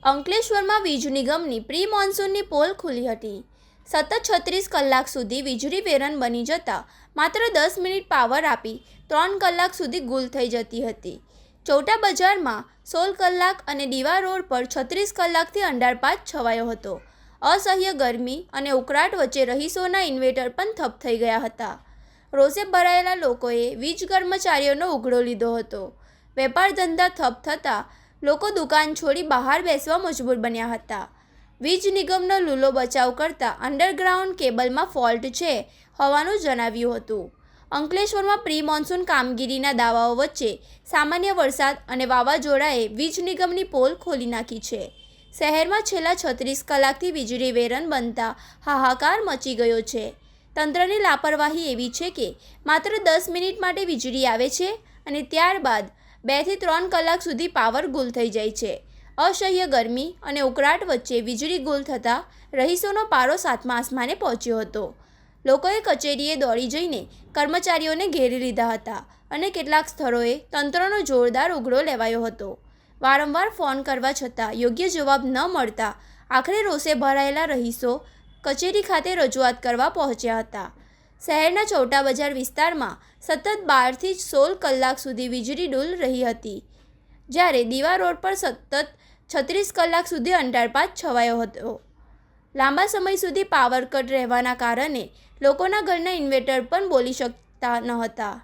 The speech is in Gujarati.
અંકલેશ્વરમાં વીજ નિગમની પ્રી મોન્સૂનની પોલ ખુલી હતી. સતત 36 કલાક સુધી વીજળી વેરન બની જતાં માત્ર 10 મિનિટ પાવર આપી 3 કલાક સુધી ગુલ થઈ જતી હતી. ચૌટા બજારમાં 16 કલાક અને દીવા રોડ પર 36 કલાકથી અંધારપાટ છવાયો હતો. અસહ્ય ગરમી અને ઉકળાટ વચ્ચે રહીશોના ઇન્વર્ટર પણ ઠપ થઈ ગયા હતા. રોષે ભરાયેલા લોકોએ વીજ કર્મચારીઓનો ઉઘડો લીધો હતો. વેપાર ધંધા ઠપ થતાં લોકો દુકાન છોડી બહાર બેસવા મજબૂર બન્યા હતા. વીજ નિગમનો લૂલો બચાવ કરતા અંડરગ્રાઉન્ડ કેબલમાં ફોલ્ટ છે હોવાનું જણાવ્યું હતું. અંકલેશ્વરમાં પ્રી મોન્સૂન કામગીરીના દાવાઓ વચ્ચે સામાન્ય વરસાદ અને વાવાઝોડાએ વીજ નિગમની પોલ ખોલી નાખી છે. શહેરમાં છેલ્લા 36 કલાકથી વીજળી વેરન બનતા હાહાકાર મચી ગયો છે. તંત્રની લાપરવાહી એવી છે કે માત્ર 10 મિનિટ માટે વીજળી આવે છે અને ત્યારબાદ 2 થી 3 કલાક સુધી પાવર ગુલ થઈ જાય છે. અસહ્ય ગરમી અને ઉકળાટ વચ્ચે વીજળી ગુલ થતાં રહીશોનો પારો 7મા આસમાને પહોંચ્યો હતો. લોકોએ કચેરીએ દોડી જઈને કર્મચારીઓને ઘેરી લીધા હતા અને કેટલાક સ્થળોએ તંત્રનો જોરદાર ઉઘડો લેવાયો હતો. વારંવાર ફોન કરવા છતાં યોગ્ય જવાબ ન મળતા આખરે રોષે ભરાયેલા રહીશો કચેરી ખાતે રજૂઆત કરવા પહોંચ્યા હતા. શહેરના ચૌટા બજાર વિસ્તારમાં સતત 12 થી 16 કલાક સુધી વીજળી ડૂલ રહી હતી, જ્યારે દીવા રોડ પર સતત 36 કલાક સુધી અંધારપાટ છવાયો હતો. લાંબા સમય સુધી પાવર કટ રહેવાના કારણે લોકોના ઘરના ઇન્વર્ટર પણ બોલી શકતા ન હતા.